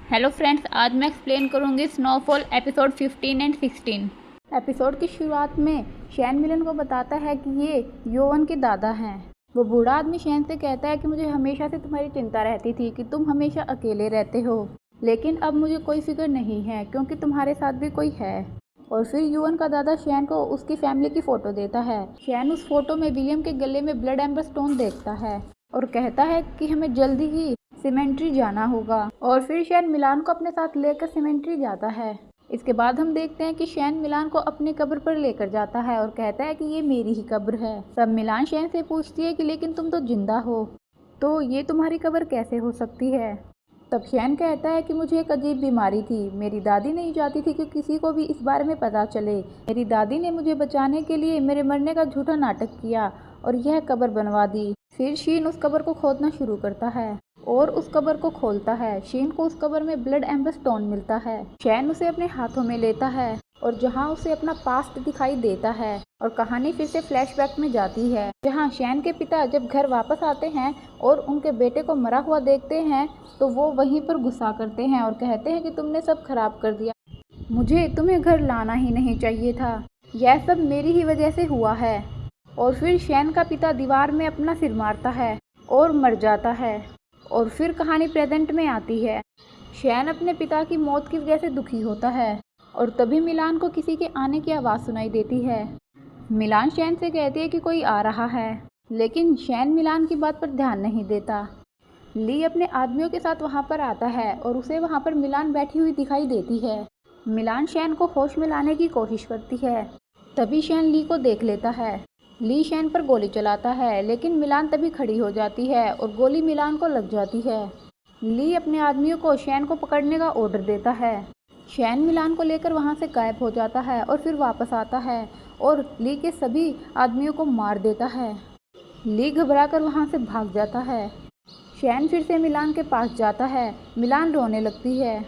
Hello friends, आज मैं explain करूंगी स्नोफॉल एपिसोड 15 एंड 16। एपिसोड की शुरुआत में शैन मिलन को बताता है कि ये योवन के दादा हैं। वो बूढ़ा आदमी शैन से कहता है कि मुझे हमेशा से तुम्हारी चिंता रहती थी कि तुम हमेशा अकेले रहते हो, लेकिन अब मुझे कोई फिक्र नहीं है क्योंकि तुम्हारे साथ भी कोई है। और फिर युवन का दादा शैन को उसकी फैमिली की फ़ोटो देता है। शैन उस फोटो में विलियम के गले में ब्लड एम्बर स्टोन देखता है और कहता है कि हमें जल्दी ही सीमेंट्री जाना होगा। और फिर शैन मिलान को अपने साथ लेकर सीमेंट्री जाता है। इसके बाद हम देखते हैं कि शैन मिलान को अपनी कब्र पर लेकर जाता है और कहता है कि ये मेरी ही कब्र है। तब मिलान शैन से पूछती है कि लेकिन तुम तो जिंदा हो, तो ये तुम्हारी कब्र कैसे हो सकती है। तब शैन कहता है कि मुझे एक अजीब बीमारी थी। मेरी दादी नहीं चाहती थी कि किसी को भी इस बारे में पता चले। मेरी दादी ने मुझे बचाने के लिए मेरे मरने का झूठा नाटक किया और यह कब्र बनवा दी। फिर शीन उस कब्र को खोदना शुरू करता है और उस कब्र को खोलता है। शीन को उस कब्र में ब्लड एम्बर स्टोन मिलता है। शैन उसे अपने हाथों में लेता है और जहां उसे अपना पास्ट दिखाई देता है और कहानी फिर से फ्लैशबैक में जाती है, जहां शैन के पिता जब घर वापस आते हैं और उनके बेटे को मरा हुआ देखते हैं तो वो वहीं पर गुस्सा करते हैं और कहते हैं कि तुमने सब खराब कर दिया, मुझे तुम्हें घर लाना ही नहीं चाहिए था, यह सब मेरी ही वजह से हुआ है। और फिर शैन का पिता दीवार में अपना सिर मारता है और मर जाता है। और फिर कहानी प्रेजेंट में आती है। शैन अपने पिता की मौत की वजह से दुखी होता है और तभी मिलान को किसी के आने की आवाज़ सुनाई देती है। मिलान शैन से कहती है कि कोई आ रहा है, लेकिन शैन मिलान की बात पर ध्यान नहीं देता। ली अपने आदमियों के साथ वहां पर आता है और उसे वहां पर मिलान बैठी हुई दिखाई देती है। मिलान शैन को होश में लाने की कोशिश करती है। तभी शैन ली को देख लेता है। ली शैन पर गोली चलाता है, लेकिन मिलान तभी खड़ी हो जाती है और गोली मिलान को लग जाती है। ली अपने आदमियों को शैन को पकड़ने का ऑर्डर देता है। शैन मिलान को लेकर वहां से गायब हो जाता है और फिर वापस आता है और ली के सभी आदमियों को मार देता है। ली घबराकर वहां से भाग जाता है। शैन फिर से मिलान के पास जाता है। मिलान रोने लगती है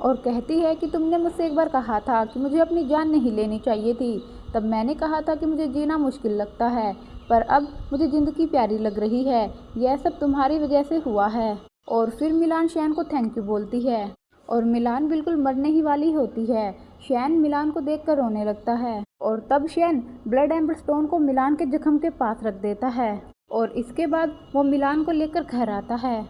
और कहती है कि तुमने मुझसे एक बार कहा था कि मुझे अपनी जान नहीं लेनी चाहिए थी। तब मैंने कहा था कि मुझे जीना मुश्किल लगता है, पर अब मुझे ज़िंदगी प्यारी लग रही है। यह सब तुम्हारी वजह से हुआ है। और फिर मिलान शैन को थैंक यू बोलती है और मिलान बिल्कुल मरने ही वाली होती है। शैन मिलान को देखकर रोने लगता है और तब शैन ब्लड एम्बर स्टोन को मिलान के जख्म के पास रख देता है और इसके बाद वो मिलान को लेकर घर आता है।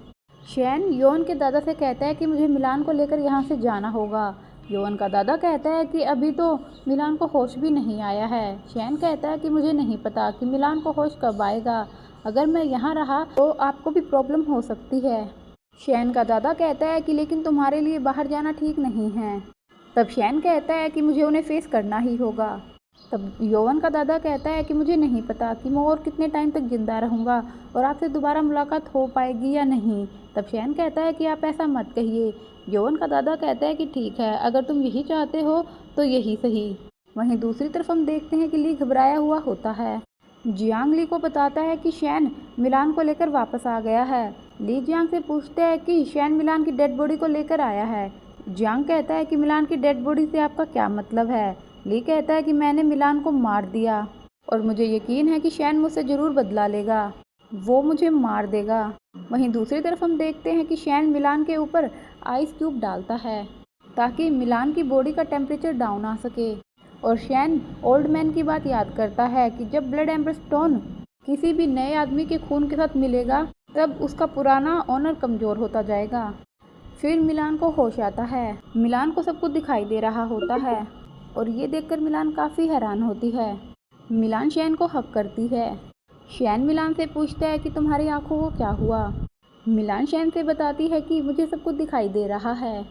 शैन योन के दादा से कहता है कि मुझे मिलान को लेकर यहाँ से जाना होगा। योन का दादा कहता है कि अभी तो मिलान को होश भी नहीं आया है। शैन कहता है कि मुझे नहीं पता कि मिलान को होश कब आएगा। अगर मैं यहाँ रहा तो आपको भी प्रॉब्लम हो सकती है। शैन का दादा कहता है कि लेकिन तुम्हारे लिए बाहर जाना ठीक नहीं है। तब शैन कहता है कि मुझे उन्हें फेस करना ही होगा। तब योवन का दादा कहता है कि मुझे नहीं पता कि मैं और कितने टाइम तक जिंदा रहूँगा और आपसे दोबारा मुलाकात हो पाएगी या नहीं। तब शैन कहता है कि आप ऐसा मत कहिए। योवन का दादा कहता है कि ठीक है, अगर तुम यही चाहते हो तो यही सही। वहीं दूसरी तरफ हम देखते हैं कि ली घबराया हुआ होता है। जियांग ली को बताता है कि शैन मिलान को लेकर वापस आ गया है। ली जियांग से पूछते हैं कि शैन मिलान की डेड बॉडी को लेकर आया है। जियांग कहता है कि मिलान की डेड बॉडी से आपका क्या मतलब है। ली कहता है कि मैंने मिलान को मार दिया और मुझे यकीन है कि शैन मुझसे ज़रूर बदला लेगा, वो मुझे मार देगा। वहीं दूसरी तरफ हम देखते हैं कि शैन मिलान के ऊपर आइस क्यूब डालता है ताकि मिलान की बॉडी का टेम्परेचर डाउन आ सके। और शैन ओल्ड मैन की बात याद करता है कि जब ब्लड एम्बर स्टोन किसी भी नए आदमी के खून के साथ मिलेगा तब उसका पुराना ऑनर कमज़ोर होता जाएगा। फिर मिलान को होश आता है। मिलान को सब कुछ दिखाई दे रहा होता है और ये देखकर मिलान काफ़ी हैरान होती है। मिलान शैन को हक करती है। शैन मिलान से पूछता है कि तुम्हारी आंखों को क्या हुआ। मिलान शैन से बताती है कि मुझे सब कुछ दिखाई दे रहा है।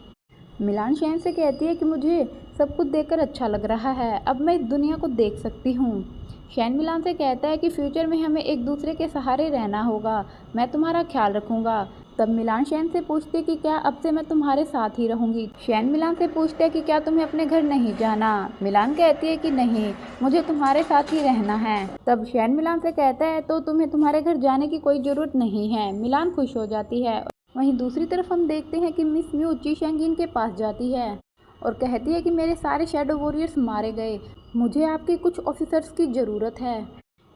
मिलान शैन से कहती है कि मुझे सब कुछ देखकर अच्छा लग रहा है, अब मैं इस दुनिया को देख सकती हूँ। शैन मिलान से कहता है कि फ्यूचर में हमें एक दूसरे के सहारे रहना होगा, मैं तुम्हारा ख्याल रखूँगा। तब मिलान शैन से पूछते हैं कि क्या अब से मैं तुम्हारे साथ ही रहूँगी। शैन मिलान से पूछते हैं कि क्या तुम्हें अपने घर नहीं जाना। मिलान कहती है कि नहीं, मुझे तुम्हारे साथ ही रहना है। तब शैन मिलान से कहता है तो तुम्हें तुम्हारे घर जाने की कोई ज़रूरत नहीं है। मिलान खुश हो जाती है। वहीं दूसरी तरफ हम देखते हैं कि मिस म्यू ची शेंगिन के पास जाती है और कहती है कि मेरे सारे शैडो वॉरियर्स मारे गए, मुझे आपके कुछ ऑफिसर्स की ज़रूरत है।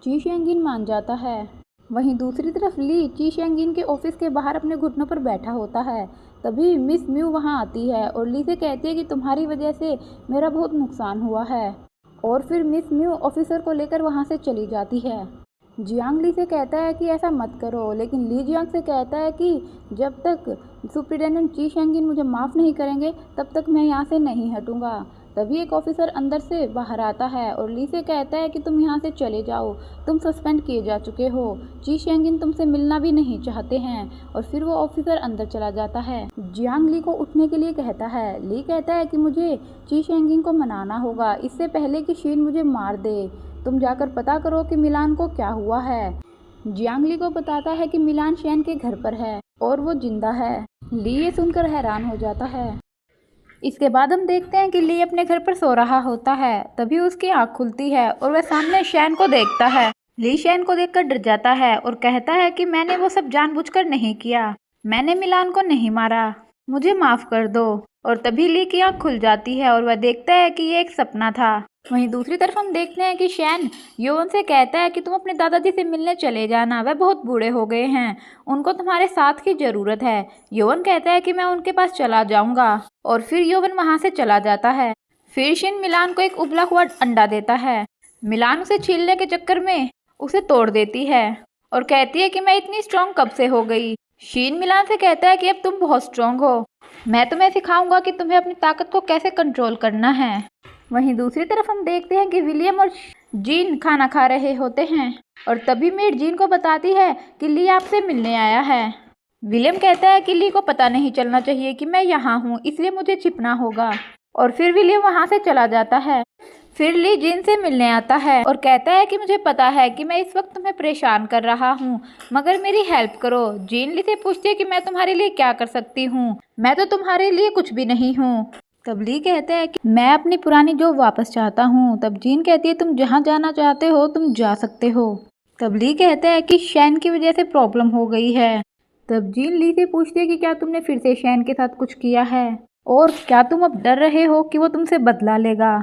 ची शेंगिन मान जाता है। वहीं दूसरी तरफ ली ची शेंगिन के ऑफिस के बाहर अपने घुटनों पर बैठा होता है। तभी मिस म्यू वहाँ आती है और ली से कहती है कि तुम्हारी वजह से मेरा बहुत नुकसान हुआ है। और फिर मिस म्यू ऑफिसर को लेकर वहाँ से चली जाती है। जियांग ली से कहता है कि ऐसा मत करो, लेकिन ली जियांग से कहता है कि जब तक सुप्रिटेंडेंट ची शेंगिन मुझे माफ़ नहीं करेंगे तब तक मैं यहाँ से नहीं हटूँगा। तभी एक ऑफिसर अंदर से बाहर आता है और ली से कहता है कि तुम यहाँ से चले जाओ, तुम सस्पेंड किए जा चुके हो, ची शेंगिन तुमसे मिलना भी नहीं चाहते हैं। और फिर वो ऑफिसर अंदर चला जाता है। जियांग ली को उठने के लिए कहता है। ली कहता है कि मुझे ची शेंगिन को मनाना होगा इससे पहले कि शीन मुझे मार दे। तुम जाकर पता करो कि मिलान को क्या हुआ है। जियांग ली को बताता है कि मिलान शेन के घर पर है और वो जिंदा है। ली ये सुनकर हैरान हो जाता है। इसके बाद हम देखते हैं कि ली अपने घर पर सो रहा होता है। तभी उसकी आंख खुलती है और वह सामने शैन को देखता है। ली शैन को देखकर डर जाता है और कहता है कि मैंने वो सब जानबूझकर नहीं किया, मैंने मिलान को नहीं मारा, मुझे माफ़ कर दो। और तभी ली की आंख खुल जाती है और वह देखता है कि ये एक सपना था। वहीं दूसरी तरफ हम देखते हैं कि शैन योवन से कहता है कि तुम अपने दादाजी से मिलने चले जाना, वह बहुत बूढ़े हो गए हैं, उनको तुम्हारे साथ की ज़रूरत है। योवन कहता है कि मैं उनके पास चला जाऊंगा और फिर योवन वहां से चला जाता है। फिर शिन मिलान को एक उबला हुआ अंडा देता है। मिलान उसे छीलने के चक्कर में उसे तोड़ देती है और कहती है कि मैं इतनी स्ट्रांग कब से हो गई। शीन मिलान से कहता है कि अब तुम बहुत स्ट्रांग हो, मैं तुम्हें सिखाऊंगा कि तुम्हें अपनी ताकत को कैसे कंट्रोल करना है। वहीं दूसरी तरफ हम देखते हैं कि विलियम और जीन खाना खा रहे होते हैं और तभी मेड जीन को बताती है कि ली आपसे मिलने आया है। विलियम कहता है कि ली को पता नहीं चलना चाहिए कि मैं यहाँ हूँ, इसलिए मुझे छिपना होगा। और फिर विलियम वहाँ से चला जाता है। फिर ली जीन से मिलने आता है और कहता है कि मुझे पता है कि मैं इस वक्त तुम्हें परेशान कर रहा हूँ, मगर मेरी हेल्प करो। जीन ली से पूछती है कि मैं तुम्हारे लिए क्या कर सकती हूँ, मैं तो तुम्हारे लिए कुछ भी नहीं हूँ। तब ली कहता है कि मैं अपनी पुरानी जॉब वापस चाहता हूँ। तब जीन कहती है तुम जहाँ जाना चाहते हो तुम जा सकते हो। तब ली कहता है कि शैन की वजह से प्रॉब्लम हो गई है। तब जीन ली से पूछती है कि क्या तुमने फिर से शैन के साथ कुछ किया है और क्या तुम अब डर रहे हो कि वो तुमसे बदला लेगा।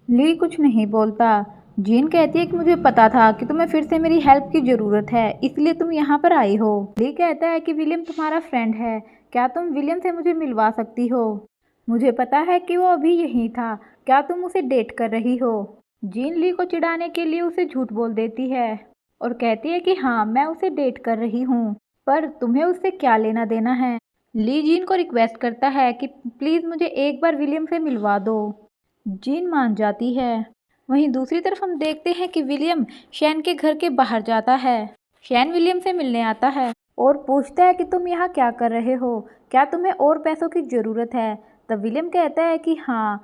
ली कुछ नहीं बोलता। जीन कहती है कि मुझे पता था कि तुम्हें फिर से मेरी हेल्प की ज़रूरत है, इसलिए तुम यहाँ पर आई हो। ली कहता है कि विलियम तुम्हारा फ्रेंड है, क्या तुम विलियम से मुझे मिलवा सकती हो, मुझे पता है कि वो अभी यहीं था, क्या तुम उसे डेट कर रही हो। जीन ली को चिढ़ाने के लिए उसे झूठ बोल देती है और कहती है कि हाँ मैं उसे डेट कर रही हूँ, पर तुम्हें उससे क्या लेना देना है। ली जीन को रिक्वेस्ट करता है कि प्लीज़ मुझे एक बार विलियम से मिलवा दो। जीन मान जाती है। वहीं दूसरी तरफ हम देखते हैं कि विलियम शैन के घर के बाहर जाता है। शैन विलियम से मिलने आता है और पूछता है कि तुम यहाँ क्या कर रहे हो, क्या तुम्हें और पैसों की ज़रूरत है। तब विलियम कहता है कि हाँ।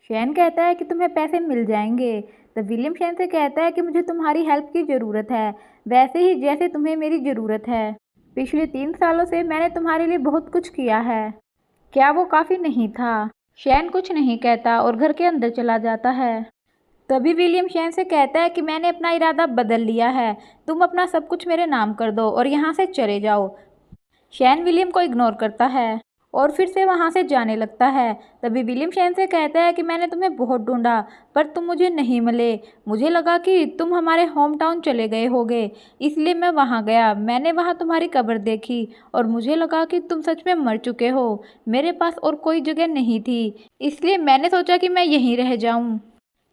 शैन कहता है कि तुम्हें पैसे मिल जाएंगे। तब विलियम शैन से कहता है कि मुझे तुम्हारी हेल्प की ज़रूरत है, वैसे ही जैसे तुम्हें मेरी ज़रूरत है। पिछले 3 सालों से मैंने तुम्हारे लिए बहुत कुछ किया है, क्या वो काफ़ी नहीं था। शैन कुछ नहीं कहता और घर के अंदर चला जाता है। तभी विलियम शैन से कहता है कि मैंने अपना इरादा बदल लिया है, तुम अपना सब कुछ मेरे नाम कर दो और यहाँ से चले जाओ। शैन विलियम को इग्नोर करता है और फिर से वहाँ से जाने लगता है। तभी विलियम शैन से कहता है कि मैंने तुम्हें बहुत ढूंढा पर तुम मुझे नहीं मिले, मुझे लगा कि तुम हमारे होम टाउन चले गए होगे, इसलिए मैं वहाँ गया। मैंने वहाँ तुम्हारी कब्र देखी और मुझे लगा कि तुम सच में मर चुके हो, मेरे पास और कोई जगह नहीं थी, इसलिए मैंने सोचा कि मैं यहीं रह जाऊँ।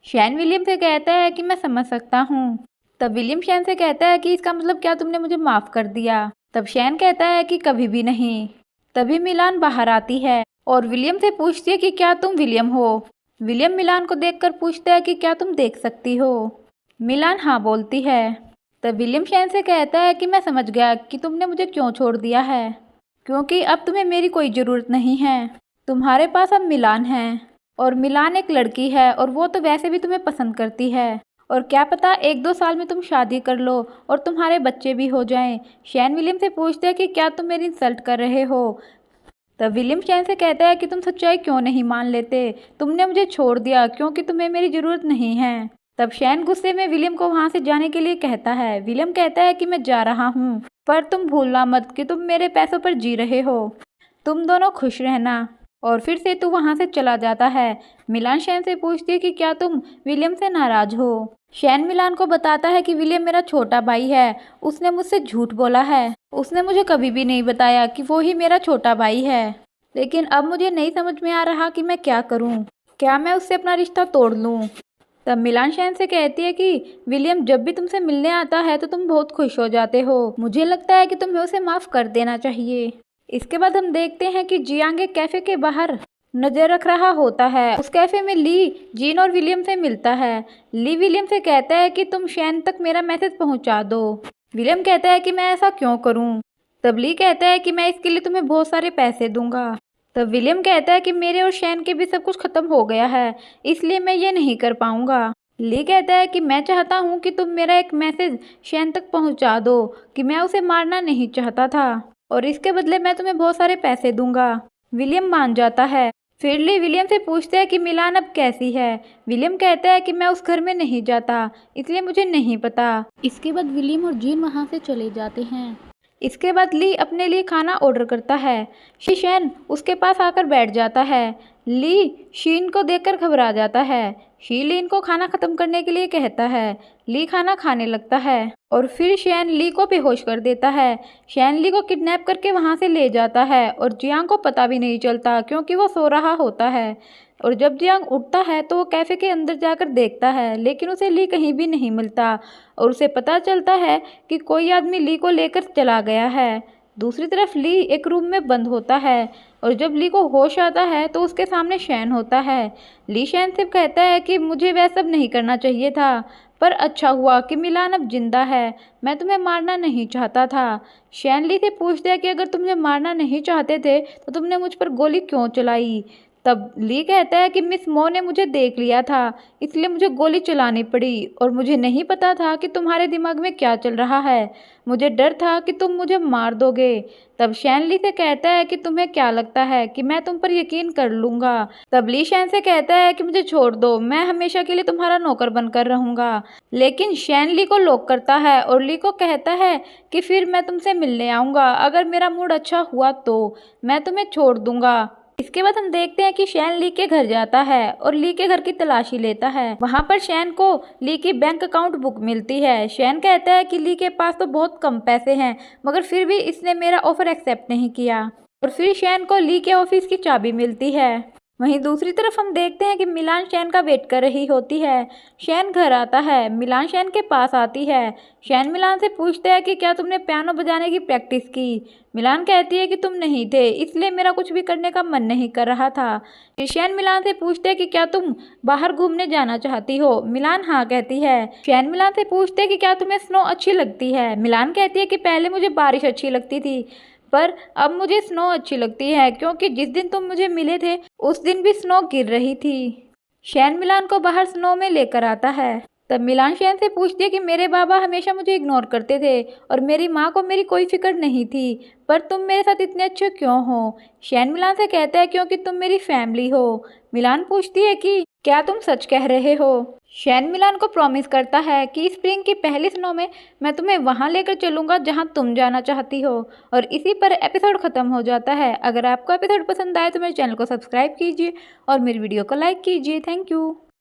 शैन विलियम से कहता है कि मैं समझ सकता हूँ। तब विलियम शैन से कहता है कि इसका मतलब क्या तुमने मुझे माफ़ कर दिया। तब शैन कहता है कि कभी भी नहीं। तभी मिलान बाहर आती है और विलियम से पूछती है कि क्या तुम विलियम हो। विलियम मिलान को देखकर पूछता है कि क्या तुम देख सकती हो। मिलान हाँ बोलती है। तब विलियम शैन से कहता है कि मैं समझ गया कि तुमने मुझे क्यों छोड़ दिया है, क्योंकि अब तुम्हें मेरी कोई ज़रूरत नहीं है, तुम्हारे पास अब मिलान है और मिलान एक लड़की है और वो तो वैसे भी तुम्हें पसंद करती है, और क्या पता 1-2 साल में तुम शादी कर लो और तुम्हारे बच्चे भी हो जाएं। शैन विलियम से पूछते हैं कि क्या तुम मेरी इंसल्ट कर रहे हो। तब विलियम शैन से कहता है कि तुम सच्चाई क्यों नहीं मान लेते, तुमने मुझे छोड़ दिया क्योंकि तुम्हें मेरी ज़रूरत नहीं है। तब शैन गुस्से में विलियम को वहाँ से जाने के लिए कहता है। विलियम कहता है कि मैं जा रहा हूँ, पर तुम भूलना मत कि तुम मेरे पैसों पर जी रहे हो, तुम दोनों खुश रहना। और फिर से तू वहाँ से चला जाता है। मिलान शैन से पूछती है कि क्या तुम विलियम से नाराज़ हो। शैन मिलान को बताता है कि विलियम मेरा छोटा भाई है, उसने मुझसे झूठ बोला है उसने मुझे कभी भी नहीं बताया कि वो ही मेरा छोटा भाई है। लेकिन अब मुझे नहीं समझ में आ रहा कि मैं क्या करूं। क्या मैं उससे अपना रिश्ता तोड़ लूं? तब मिलान शैन से कहती है कि विलियम जब भी तुमसे मिलने आता है तो तुम बहुत खुश हो जाते हो। मुझे लगता है कि तुम्हें उसे माफ़ कर देना चाहिए। इसके बाद हम देखते हैं कि जियांग एक कैफ़े के बाहर नजर रख रहा होता है। उस कैफ़े में ली जीन और विलियम से मिलता है। ली विलियम से कहता है कि तुम शैन तक मेरा मैसेज पहुंचा दो। विलियम कहता है कि मैं ऐसा क्यों करूं? तब ली कहता है कि मैं इसके लिए तुम्हें बहुत सारे पैसे दूंगा। तब विलियम कहता है कि मेरे और शैन के भी सब कुछ खत्म हो गया है, इसलिए मैं ये नहीं कर पाऊंगा। ली कहता है कि मैं चाहता हूँ कि तुम मेरा एक मैसेज शैन तक पहुँचा दो कि मैं उसे मारना नहीं चाहता था और इसके बदले मैं तुम्हें बहुत सारे पैसे दूंगा। विलियम मान जाता है। फिर ली विलियम से पूछते हैं कि मिलान अब कैसी है। विलियम कहता है कि मैं उस घर में नहीं जाता, इसलिए मुझे नहीं पता। इसके बाद विलियम और जीन वहाँ से चले जाते हैं। इसके बाद ली अपने लिए खाना ऑर्डर करता है। शैन उसके पास आकर बैठ जाता है। ली शीन को देखकर घबरा जाता है। शी लीन को खाना खत्म करने के लिए कहता है। ली खाना खाने लगता है और फिर शैन ली को बेहोश कर देता है। शैन ली को किडनैप करके वहां से ले जाता है और जियांग को पता भी नहीं चलता क्योंकि वो सो रहा होता है। और जब जियांग उठता है तो वो कैफ़े के अंदर जाकर देखता है, लेकिन उसे ली कहीं भी नहीं मिलता और उसे पता चलता है कि कोई आदमी ली को लेकर चला गया है। दूसरी तरफ ली एक रूम में बंद होता है और जब ली को होश आता है तो उसके सामने शैन होता है। ली शैन से कहता है कि मुझे वह सब नहीं करना चाहिए था, पर अच्छा हुआ कि मिलान अब जिंदा है। मैं तुम्हें मारना नहीं चाहता था। शैन ली से पूछता है कि अगर तुम मुझे मारना नहीं चाहते थे तो तुमने मुझ पर गोली क्यों चलाई? तब ली कहता है कि मिस मो ने मुझे देख लिया था, इसलिए मुझे गोली चलानी पड़ी और मुझे नहीं पता था कि तुम्हारे दिमाग में क्या चल रहा है। मुझे डर था कि तुम मुझे मार दोगे। तब शैन ली से कहता है कि तुम्हें क्या लगता है कि मैं तुम पर यकीन कर लूँगा? तब ली शैन से कहता है कि मुझे छोड़ दो, मैं हमेशा के लिए तुम्हारा नौकर बनकर रहूँगा। लेकिन शैन ली को लॉक करता है और ली को कहता है कि फिर मैं तुमसे मिलने आऊँगा, अगर मेरा मूड अच्छा हुआ तो मैं तुम्हें छोड़ दूँगा। इसके बाद हम देखते हैं कि शैन ली के घर जाता है और ली के घर की तलाशी लेता है। वहां पर शैन को ली की बैंक अकाउंट बुक मिलती है। शैन कहता है कि ली के पास तो बहुत कम पैसे हैं, मगर फिर भी इसने मेरा ऑफर एक्सेप्ट नहीं किया। और फिर शैन को ली के ऑफिस की चाबी मिलती है। वहीं दूसरी तरफ हम देखते हैं कि मिलान शैन का वेट कर रही होती है। शैन घर आता है। मिलान शैन के पास आती है। शैन मिलान से पूछता है कि क्या तुमने पियानो बजाने की प्रैक्टिस की? मिलान कहती है कि तुम नहीं थे, इसलिए मेरा कुछ भी करने का मन नहीं कर रहा था। फिर शैन मिलान से पूछते है कि क्या तुम बाहर घूमने जाना चाहती हो? मिलान हाँ कहती है। शैन मिलान से पूछते है कि क्या तुम्हें स्नो अच्छी लगती है? मिलान कहती है कि पहले मुझे बारिश अच्छी लगती थी, पर अब मुझे स्नो अच्छी लगती है क्योंकि जिस दिन तुम मुझे मिले थे उस दिन भी स्नो गिर रही थी। शैन मिलान को बाहर स्नो में लेकर आता है। तब मिलान शैन से पूछती है कि मेरे बाबा हमेशा मुझे इग्नोर करते थे और मेरी माँ को मेरी कोई फिक्र नहीं थी, पर तुम मेरे साथ इतने अच्छे क्यों हो? शैन मिलान से कहता है क्योंकि तुम मेरी फैमिली हो। मिलान पूछती है कि क्या तुम सच कह रहे हो? शैन मिलान को प्रॉमिस करता है कि स्प्रिंग की पहली स्नो में मैं तुम्हें वहां लेकर चलूंगा जहां तुम जाना चाहती हो। और इसी पर एपिसोड खत्म हो जाता है। अगर आपको एपिसोड पसंद आए तो मेरे चैनल को सब्सक्राइब कीजिए और मेरी वीडियो को लाइक कीजिए। Thank you.